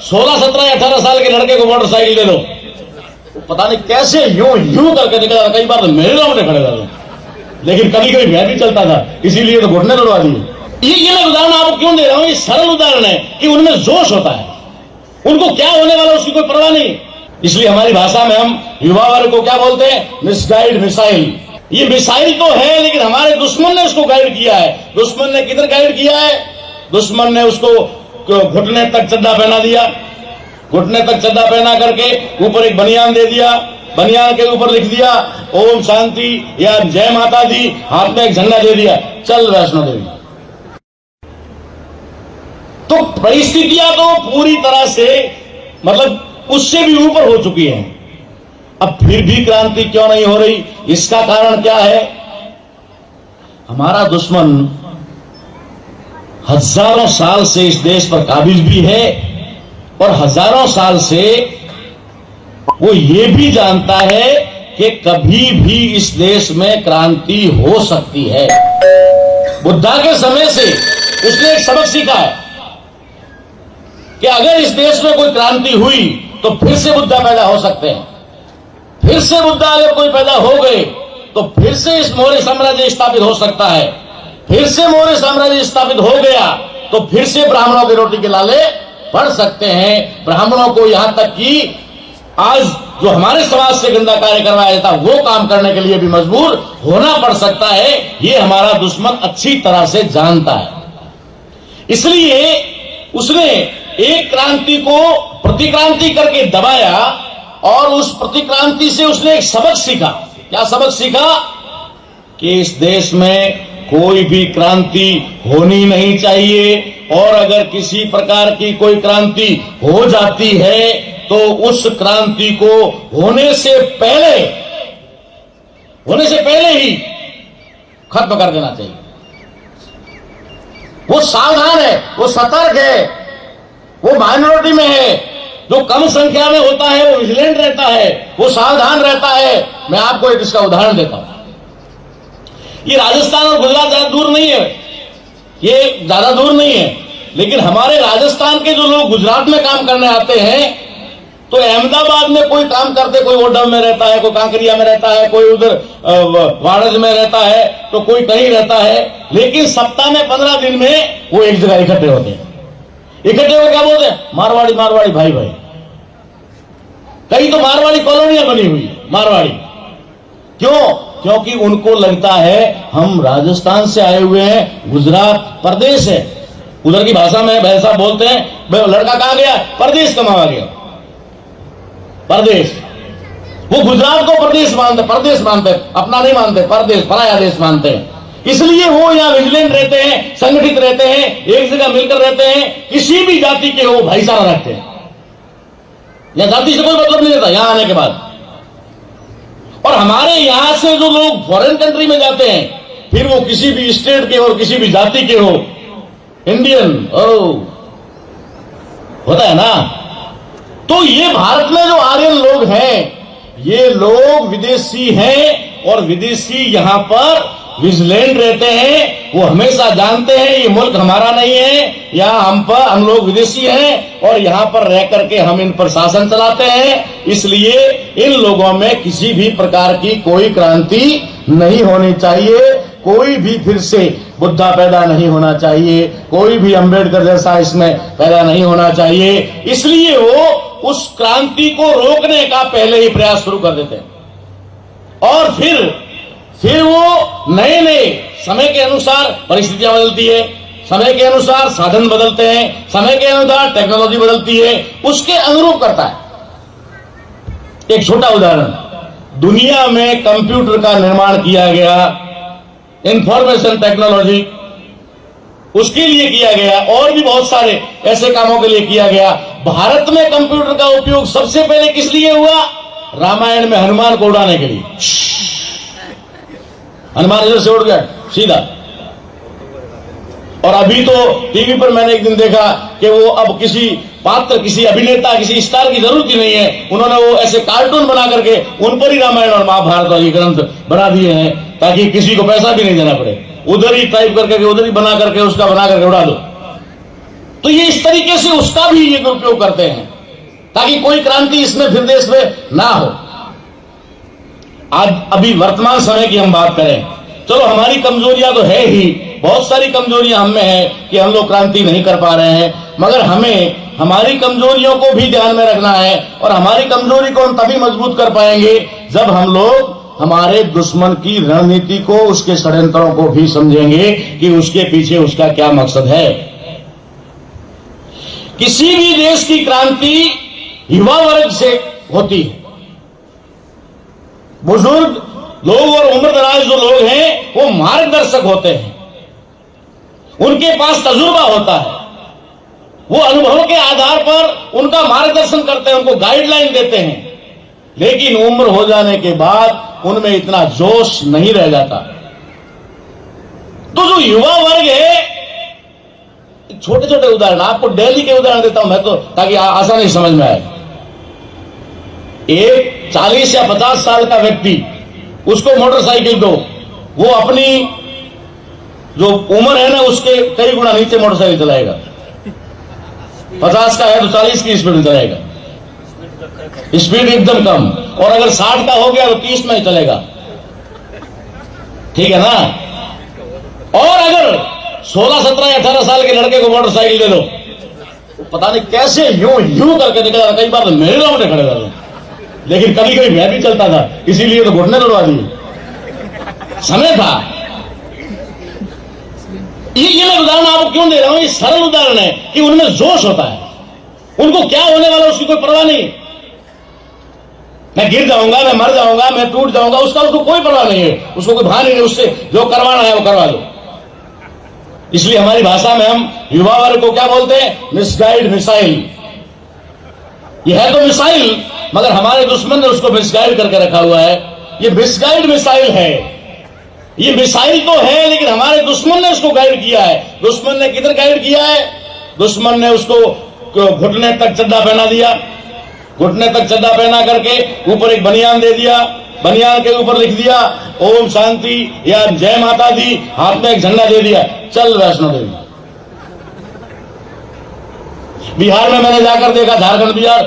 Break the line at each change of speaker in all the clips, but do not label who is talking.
16, 17 या 18 साल के लड़के को मोटरसाइकिल दे दो, पता नहीं कैसे यूं करके निकला। कई बार तो मेरे रोंगटे खड़े कर दो, लेकिन कभी कभी मैं भी चलता था, इसीलिए तो घुटने तोड़वा दिए। ये मैं उदाहरण आपको क्यों दे रहा हूं? ये सरल उदाहरण है कि उनमें जोश होता है, उनको क्या होने वाला उसकी कोई परवाह नहीं। इसलिए हमारी भाषा में हम युवा वर्ग को क्या बोलते हैं? Misguide missile. ये मिसाइल तो है, लेकिन हमारे दुश्मन ने उसको गाइड किया है। दुश्मन ने किधर गाइड किया है? दुश्मन ने उसको घुटने तक चड्डा पहना दिया, घुटने तक चड्डा पहना करके ऊपर एक बनियान दे दिया, बनियान के ऊपर लिख दिया ओम शांति या जय माता दी, हाथ में एक झंडा दे दिया, चल वैष्णो देवी। तो परिस्थितियां तो पूरी तरह से मतलब उससे भी ऊपर हो चुकी है। अब फिर भी क्रांति क्यों नहीं हो रही? इसका कारण क्या है? हमारा दुश्मन हजारों साल से इस देश पर काबिज भी है और हजारों साल से वो ये भी जानता है कि कभी भी इस देश में क्रांति हो सकती है। बुद्धा के समय से उसने एक सबक सीखा है कि अगर इस देश में कोई क्रांति हुई तो फिर से बुद्धा पैदा हो सकते हैं। फिर से बुद्धा अगर कोई पैदा हो गए तो फिर से इस मौर्य साम्राज्य स्थापित हो सकता है। फिर से मौर्य साम्राज्य स्थापित हो गया तो फिर से ब्राह्मणों की रोटी के लाले पड़ सकते हैं। ब्राह्मणों को यहां तक कि आज जो हमारे समाज से गंदा कार्य करवाया जाता है वो काम करने के लिए भी मजबूर होना पड़ सकता है। ये हमारा दुश्मन अच्छी तरह से जानता है। इसलिए उसने एक क्रांति को प्रतिक्रांति करके दबाया और उस प्रतिक्रांति से उसने एक सबक सीखा। क्या सबक सीखा? कि इस देश में कोई भी क्रांति होनी नहीं चाहिए और अगर किसी प्रकार की कोई क्रांति हो जाती है तो उस क्रांति को होने से पहले ही खत्म कर देना चाहिए। वो सावधान है, वो सतर्क है, वो माइनॉरिटी में है। जो कम संख्या में होता है वो विजिलेंट रहता है, वो सावधान रहता है। मैं आपको एक इसका उदाहरण देता हूं। ये राजस्थान और गुजरात ज्यादा दूर नहीं है, ये ज्यादा दूर नहीं है, लेकिन हमारे राजस्थान के जो लोग गुजरात में काम करने आते हैं तो अहमदाबाद में कोई काम करते, कोई ओडम में रहता है, कोई कांकरिया में रहता है, कोई उधर वाड़ज में रहता है, तो कोई कहीं रहता है, लेकिन सप्ताह में 15 दिन में वो एक जगह इकट्ठे होते हैं। इकट्ठे होकर क्या बोलते हैं? मारवाड़ी मारवाड़ी भाई भाई। कहीं तो मारवाड़ी कॉलोनियां बनी हुई, मारवाड़ी। क्यों? क्योंकि उनको लगता है हम राजस्थान से आए हुए हैं, गुजरात प्रदेश है, उधर की भाषा में वैसा बोलते हैं। लड़का कहां गया? परदेश कमावा गया, परदेश। वो गुजरात को प्रदेश मानते, अपना नहीं मानते, परदेश पराया देश मानते हैं। इसलिए वो यहाँ विजिलेंट रहते हैं, संगठित रहते हैं, एक जगह मिलकर रहते हैं। किसी भी जाति के वो भाईचारा रखते हैं, यहां जाति से कोई मतलब नहीं रहता यहां आने के बाद। और हमारे यहां से जो लोग फॉरेन कंट्री में जाते हैं, फिर वो किसी भी स्टेट के और किसी भी जाति के हो, इंडियन होता है ना। तो ये भारत में जो आर्यन लोग हैं, ये लोग विदेशी हैं और विदेशी यहां पर विजिलेंट रहते हैं। वो हमेशा जानते हैं ये मुल्क हमारा नहीं है, यहाँ हम लोग विदेशी हैं और यहाँ पर रह करके हम इन पर शासन चलाते हैं। इसलिए इन लोगों में किसी भी प्रकार की कोई क्रांति नहीं होनी चाहिए, कोई भी फिर से बुद्धा पैदा नहीं होना चाहिए, कोई भी अंबेडकर जैसा इसमें पैदा नहीं होना चाहिए। इसलिए वो उस क्रांति को रोकने का पहले ही प्रयास शुरू कर देते हैं और फिर वो नए नए समय के अनुसार परिस्थितियां बदलती है, समय के अनुसार साधन बदलते हैं, समय के अनुसार टेक्नोलॉजी बदलती है, उसके अनुरूप करता है। एक छोटा उदाहरण, दुनिया में कंप्यूटर का निर्माण किया गया, इंफॉर्मेशन टेक्नोलॉजी उसके लिए किया गया और भी बहुत सारे ऐसे कामों के लिए किया गया। भारत में कंप्यूटर का उपयोग सबसे पहले किस लिए हुआ? रामायण में हनुमान को उड़ाने के लिए। हनुमान इधर से उड़ गया सीधा। और अभी तो टीवी पर मैंने एक दिन देखा कि वो अब किसी पात्र, किसी अभिनेता, किसी स्टार की जरूरत ही नहीं है, उन्होंने वो ऐसे कार्टून बना करके उन पर ही रामायण और महाभारत और ये ग्रंथ बना दिए हैं ताकि किसी को पैसा भी नहीं देना पड़े। उधर ही टाइप करके, उधर ही बना करके, उसका बना करके उड़ा दो। तो ये इस तरीके से उसका भी ये दुरुपयोग करते हैं ताकि कोई क्रांति इसमें फिर देश में ना हो। आज अभी वर्तमान समय की हम बात करें, चलो हमारी कमजोरियां तो है ही, बहुत सारी कमजोरियां हम में है कि हम लोग क्रांति नहीं कर पा रहे हैं, मगर हमें हमारी कमजोरियों को भी ध्यान में रखना है। और हमारी कमजोरी को हम तभी मजबूत कर पाएंगे जब हम लोग हमारे दुश्मन की रणनीति को, उसके षड्यंत्रों को भी समझेंगे कि उसके पीछे उसका क्या मकसद है। किसी भी देश की क्रांति युवा वर्ग से होती है। बुजुर्ग लोग और उम्र दराज जो लोग हैं वो मार्गदर्शक होते हैं, उनके पास तजुर्बा होता है, वो अनुभव के आधार पर उनका मार्गदर्शन करते हैं, उनको गाइडलाइन देते हैं। लेकिन उम्र हो जाने के बाद उनमें इतना जोश नहीं रह जाता। तो जो युवा वर्ग है, छोटे छोटे उदाहरण, आपको दिल्ली के उदाहरण देता हूं मैं तो, ताकि आसानी समझ में आए। एक 40 या 50 साल का व्यक्ति, उसको मोटरसाइकिल दो, वो अपनी जो उम्र है ना उसके कई गुना नीचे मोटरसाइकिल चलाएगा। 50 का है तो 40 की स्पीड में चलाएगा, स्पीड एकदम कम। और अगर 60 का हो गया तो 30 में ही चलेगा, ठीक है ना। और अगर 16, 17 या 18 साल के लड़के को मोटरसाइकिल दे दो, तो पता नहीं कैसे यूं करके निकला। कई बार तो मेरे रोंगटे खड़े कर दो, लेकिन कभी कभी मैं भी चलता था, इसीलिए तो घुटने लड़वा दिए। समय था। ये मैं उदाहरण आपको क्यों दे रहा हूं, ये सरल उदाहरण है कि उनमें जोश होता है, उनको क्या होने वाला उसकी कोई परवाह नहीं। मैं गिर जाऊंगा, मैं मर जाऊंगा, मैं टूट जाऊंगा, उसका उसको कोई परवाह नहीं है, उसको कोई भान नहीं। उससे जो करवाना है वो करवा दो। इसलिए हमारी भाषा में हम युवा वर्ग को क्या बोलते हैं? Misguide missile. यह है तो मिसाइल, मगर हमारे दुश्मन ने उसको मिसगाइड करके रखा हुआ है। ये मिसगाइड मिसाइल है, ये मिसाइल तो है, लेकिन हमारे दुश्मन ने उसको गाइड किया है। दुश्मन ने किधर गाइड किया है? दुश्मन ने उसको घुटने तक चड्डा पहना दिया, घुटने तक चड्डा पहना करके ऊपर एक बनियान दे दिया, बनियान के ऊपर लिख दिया ओम शांति या जय माता दी, हाथ में एक झंडा दे दिया, चल वैष्णो देवी। बिहार में मैंने जाकर देखा, झारखंड, बिहार,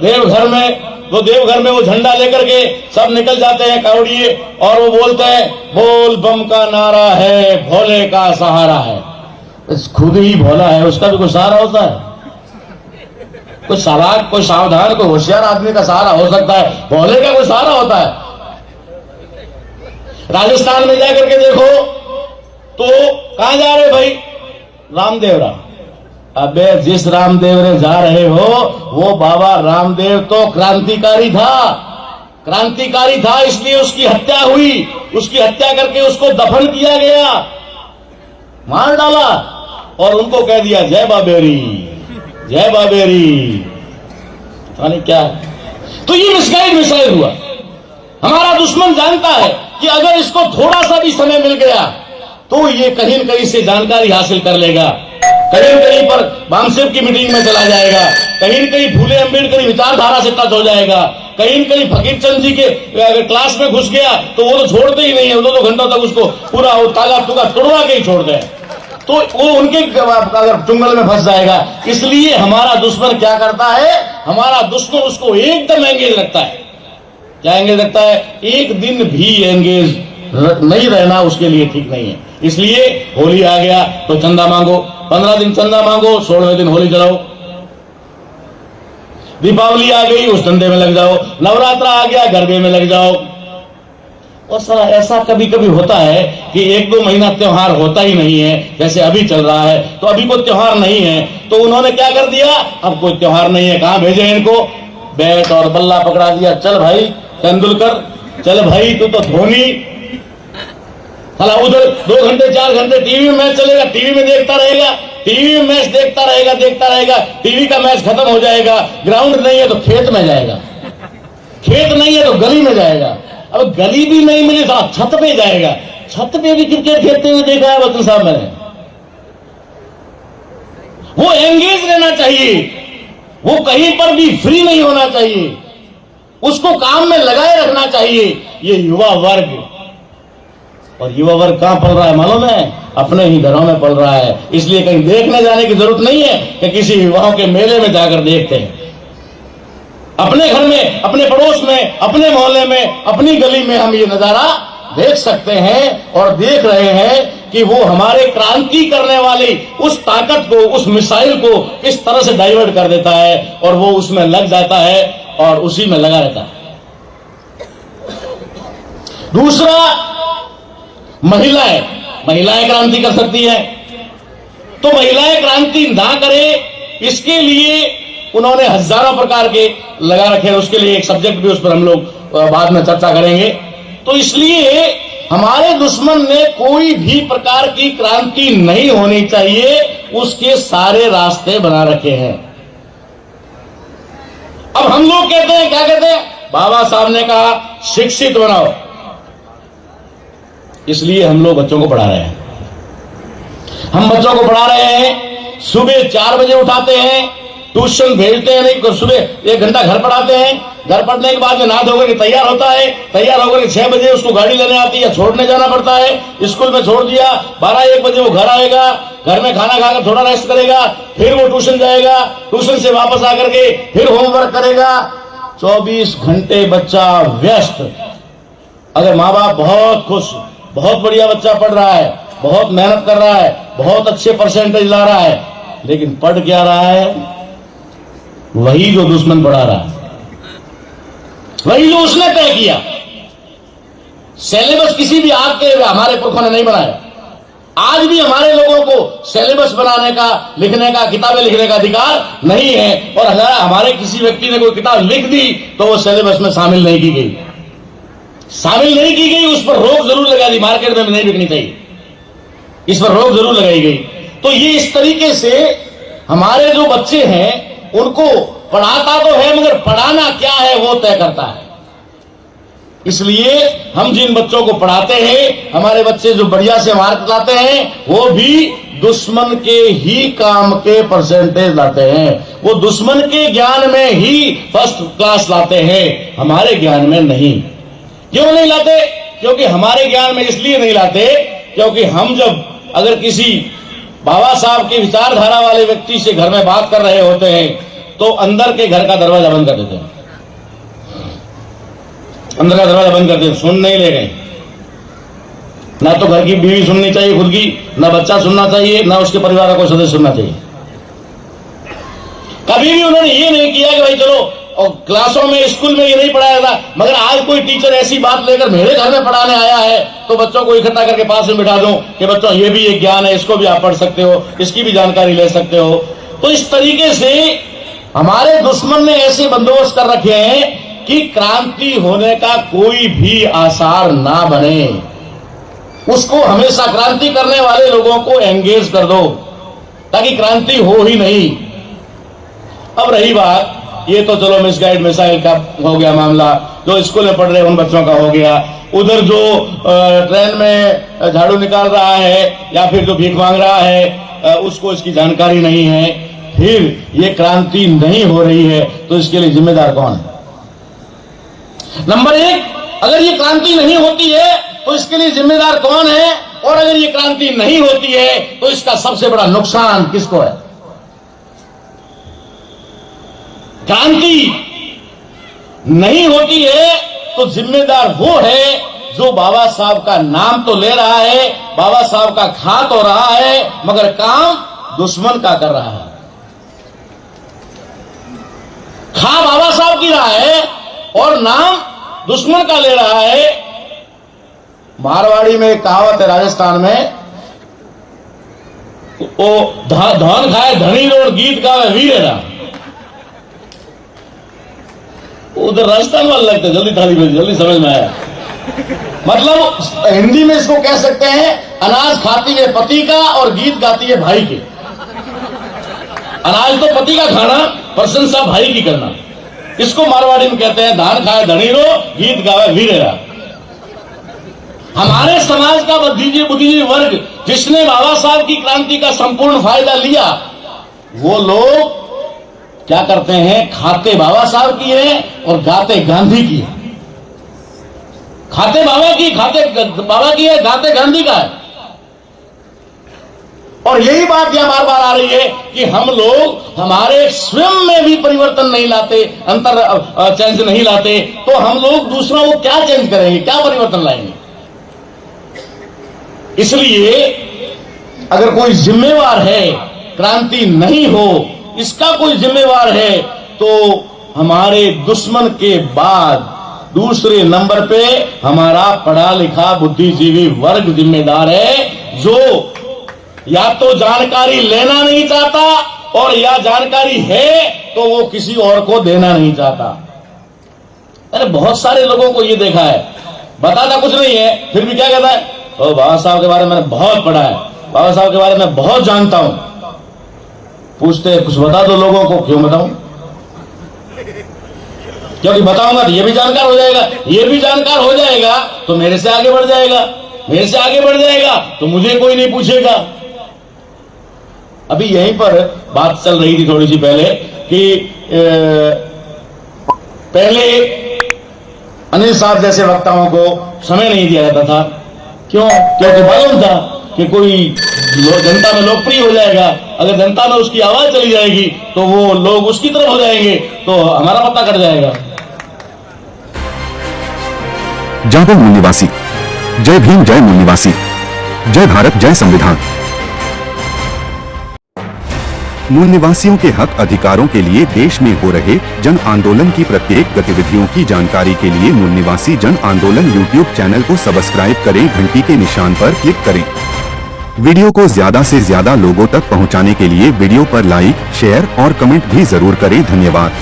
देवघर में वो झंडा लेकर के सब निकल जाते हैं कावड़िए, और वो बोलते हैं बोल बम का नारा है, भोले का सहारा है। खुद ही भोला है, उसका भी कोई सहारा होता है? कोई चालाक, कोई सावधान, कोई होशियार आदमी का सहारा हो सकता है, भोले का कोई सहारा होता है? राजस्थान में जाकर के देखो तो कहां जा रहे भाई? रामदेवरा। अबे जिस रामदेव रे जा रहे हो वो बाबा रामदेव तो क्रांतिकारी था, इसलिए उसकी हत्या हुई, उसकी हत्या करके उसको दफन किया गया, मार डाला, और उनको कह दिया जय बाबेरी, जय बाबेरी, पता नहीं क्या। तो ये मिसगाइड मिसाइल हुआ। हमारा दुश्मन जानता है कि अगर इसको थोड़ा सा भी समय मिल गया तो ये कहीं न कहीं से जानकारी हासिल कर लेगा, कहीं न कहीं पर बामसेव की मीटिंग में चला जाएगा, कहीं न कहीं फूले अम्बेडकर विचारधारा से टच हो जाएगा, कहीं न कहीं फकीर चंद जी के अगर क्लास में घुस गया तो वो तो छोड़ते ही नहीं है, 2-2 घंटों तक उसको पूरा तागा तुगा तोड़वा के ही छोड़ते हैं, तो वो उनके अगर चुंगल में फंस जाएगा। इसलिए हमारा दुश्मन क्या करता है? हमारा दुश्मन उसको एकदम एंगेज रखता है। क्या एंगेज रखता है? एक दिन भी एंगेज नहीं रहना उसके लिए ठीक नहीं है। इसलिए होली आ गया तो चंदा मांगो, 15 दिन चंदा मांगो, 16वें दिन होली जलाओ। दीपावली आ गई, उस धंधे में लग जाओ। नवरात्रा आ गया, गरबे में लग जाओ। और साला ऐसा कभी कभी होता है कि 1-2 महीना त्योहार होता ही नहीं है, जैसे अभी चल रहा है, तो अभी कोई त्योहार नहीं है, तो उन्होंने क्या कर दिया? अब कोई त्योहार नहीं है, कहां भेजे इनको? बैट और बल्ला पकड़ा दिया, चल भाई तेंदुलकर, चल भाई तू तो धोनी। साला उधर 2 घंटे 4 घंटे टीवी में मैच चलेगा, टीवी में देखता रहेगा, टीवी में मैच देखता रहेगा, टीवी का मैच खत्म हो जाएगा, ग्राउंड नहीं है तो खेत में जाएगा, खेत नहीं है तो गली में जाएगा, अब गली भी नहीं मिली तो छत पे जाएगा, छत पे भी क्रिकेट खेलते हुए देखा है वकील साहब मैंने। वो एंगेज रहना चाहिए, वो कहीं पर भी फ्री नहीं होना चाहिए, उसको काम में लगाए रखना चाहिए, ये युवा वर्ग। और युवा वर्ग कहां पल रहा है मालूम है? अपने ही घरों में पल रहा है। इसलिए कहीं देखने जाने की जरूरत नहीं है कि किसी युवाओं के मेले में जाकर देखते हैं। अपने घर में, अपने पड़ोस में, अपने मोहल्ले में, अपनी गली में हम ये नजारा देख सकते हैं और देख रहे हैं कि वो हमारे क्रांति करने वाली उस ताकत को, उस मिसाइल को किस तरह से डाइवर्ट कर देता है और वो उसमें लग जाता है और उसी में लगा रहता है। दूसरा, महिलाएं क्रांति कर सकती हैं। तो महिलाएं क्रांति ना करे इसके लिए उन्होंने हजारों प्रकार के लगा रखे हैं। उसके लिए एक सब्जेक्ट भी, उस पर हम लोग बाद में चर्चा करेंगे। तो इसलिए हमारे दुश्मन ने कोई भी प्रकार की क्रांति नहीं होनी चाहिए, उसके सारे रास्ते बना रखे हैं। अब हम लोग कहते हैं, क्या कहते हैं? बाबा साहब ने कहा शिक्षित बनाओ, इसलिए हम लोग बच्चों को पढ़ा रहे हैं। हम बच्चों को पढ़ा रहे हैं, सुबह 4 बजे उठाते हैं, ट्यूशन भेजते हैं नहीं, सुबह 1 घंटा घर पढ़ाते हैं। घर पढ़ने के बाद में नहा धोकर के तैयार होता है, तैयार होकर के 6 बजे उसको गाड़ी लेने आती है, छोड़ने जाना पड़ता है। स्कूल में छोड़ दिया, 12-1 बजे वो घर आएगा, घर में खाना खाकर थोड़ा रेस्ट करेगा, फिर वो ट्यूशन जाएगा, ट्यूशन से वापस आकर के फिर होमवर्क करेगा। 24 घंटे बच्चा व्यस्त। अगर माँ बाप बहुत खुश, बहुत बढ़िया बच्चा पढ़ रहा है, बहुत मेहनत कर रहा है, बहुत अच्छे परसेंटेज ला रहा है, लेकिन पढ़ क्या रहा है? वही जो दुश्मन पढ़ा रहा है, वही जो उसने तय किया। सिलेबस किसी भी आपके हमारे पुरखों ने नहीं बनाया। आज भी हमारे लोगों को सिलेबस बनाने का, लिखने का, किताबें लिखने का अधिकार नहीं है। और अगर हमारे किसी व्यक्ति ने कोई किताब लिख दी तो वो सिलेबस में शामिल नहीं की गई, उस पर रोक जरूर लगा दी, मार्केट में नहीं बिकनी चाहिए, इस पर रोक जरूर लगाई गई। तो ये इस तरीके से हमारे जो बच्चे हैं उनको पढ़ाता तो है, मगर पढ़ाना क्या है वो तय करता है। इसलिए हम जिन बच्चों को पढ़ाते हैं, हमारे बच्चे जो बढ़िया से मार्क लाते हैं, वो भी दुश्मन के ही काम के परसेंटेज लाते हैं। वो दुश्मन के ज्ञान में ही फर्स्ट क्लास लाते हैं, हमारे ज्ञान में नहीं। क्यों नहीं लाते? क्योंकि हमारे ज्ञान में इसलिए नहीं लाते क्योंकि हम जब अगर किसी बाबा साहब की विचारधारा वाले व्यक्ति से घर में बात कर रहे होते हैं तो अंदर के घर का दरवाजा बंद कर देते हैं, अंदर का दरवाजा बंद कर देते, सुन नहीं ले गए। ना तो घर की बीवी सुननी चाहिए खुद की, ना बच्चा सुनना चाहिए, ना उसके परिवार का कोई सदस्य सुनना चाहिए। कभी भी उन्होंने ये नहीं किया कि भाई चलो, और क्लासों में, स्कूल में ये नहीं पढ़ाया था, मगर आज कोई टीचर ऐसी बात लेकर मेरे घर में पढ़ाने आया है तो बच्चों को इकट्ठा करके पास में बिठा दूं कि बच्चों ये भी एक ज्ञान है, इसको भी आप पढ़ सकते हो, इसकी भी जानकारी ले सकते हो। तो इस तरीके से हमारे दुश्मन ने ऐसे बंदोबस्त कर रखे हैं कि क्रांति होने का कोई भी आसार ना बने। उसको हमेशा क्रांति करने वाले लोगों को एंगेज कर दो ताकि क्रांति हो ही नहीं। अब रही बात, ये तो चलो मिसगाइड मिसाइल का हो गया मामला, जो स्कूल में पढ़ रहे उन बच्चों का हो गया। उधर जो ट्रेन में झाड़ू निकाल रहा है या फिर जो भीख मांग रहा है उसको इसकी जानकारी नहीं है, फिर ये क्रांति नहीं हो रही है तो इसके लिए जिम्मेदार कौन है? नंबर 1, अगर ये क्रांति नहीं होती है तो इसके लिए जिम्मेदार कौन है? और अगर ये क्रांति नहीं होती है तो इसका सबसे बड़ा नुकसान किसको है? क्रांति नहीं होती है तो जिम्मेदार वो है जो बाबा साहब का नाम तो ले रहा है, बाबा साहब का खा तो रहा है, मगर काम दुश्मन का कर रहा है। खा बाबा साहब की रहा है और नाम दुश्मन का ले रहा है। मारवाड़ी में एक कहावत है राजस्थान में, वो धन खाए धनी और गीत गावे वीरेरा। उधर राजस्थान वाले लगते, जल्दी थाली भेज, जल्दी समझ में आया। मतलब हिंदी में इसको कह सकते हैं, अनाज खाती है पति का और गीत गाती है भाई के। अनाज तो पति का खाना, प्रशंसा भाई की करना, इसको मारवाड़ी में कहते हैं धान खाए धनीरो, गीत गावे वीरेरा। हमारे समाज का बुद्धिजीवी वर्ग जिसने बाबा साहब की क्रांति का संपूर्ण फायदा लिया, वो लोग क्या करते हैं? खाते बाबा साहब की है और गाते गांधी की है। खाते बाबा की है, गाते गांधी का है। और यही बात यहां बार बार आ रही है कि हम लोग हमारे स्वयं में भी परिवर्तन नहीं लाते, अंतर चेंज नहीं लाते, तो हम लोग दूसरों को क्या चेंज करेंगे, क्या परिवर्तन लाएंगे। इसलिए अगर कोई जिम्मेवार है, क्रांति नहीं हो इसका कोई जिम्मेवार है, तो हमारे दुश्मन के बाद दूसरे नंबर पे हमारा पढ़ा लिखा बुद्धिजीवी वर्ग जिम्मेदार है, जो या तो जानकारी लेना नहीं चाहता और या जानकारी है तो वो किसी और को देना नहीं चाहता। अरे बहुत सारे लोगों को ये देखा है, बताता कुछ नहीं है, फिर भी क्या कहता है, ओ बाबा साहब के बारे में मैंने बहुत पढ़ा है, बाबा साहब के बारे में बहुत जानता हूं। पूछते कुछ बता दो लोगों को, क्यों बताऊं? क्योंकि बताऊंगा तो ये भी जानकार हो जाएगा, ये भी जानकार हो जाएगा तो मेरे से आगे बढ़ जाएगा, मेरे से आगे बढ़ जाएगा तो मुझे कोई नहीं पूछेगा। अभी यहीं पर बात चल रही थी थोड़ी सी पहले कि पहले अनिल साहब जैसे वक्ताओं को समय नहीं दिया जाता था। क्यों? क्योंकि मालूम था कि कोई जनता में लोकप्रिय हो जाएगा, अगर जनता में उसकी आवाज चली जाएगी तो वो लोग उसकी तरफ हो जाएंगे, तो हमारा पत्ता कट जाएगा।
जय बोल मूल निवासी, जय भीम, जय मूल निवासी, जय भारत, जय संविधान। मूल निवासियों के हक अधिकारों के लिए देश में हो रहे जन आंदोलन की प्रत्येक गतिविधियों की जानकारी के लिए मूल निवासी जन आंदोलन यूट्यूब चैनल को सब्सक्राइब करें, घंटी के निशान पर क्लिक करें। वीडियो को ज्यादा से ज्यादा लोगों तक पहुंचाने के लिए वीडियो पर लाइक, शेयर और कमेंट भी जरूर करें। धन्यवाद।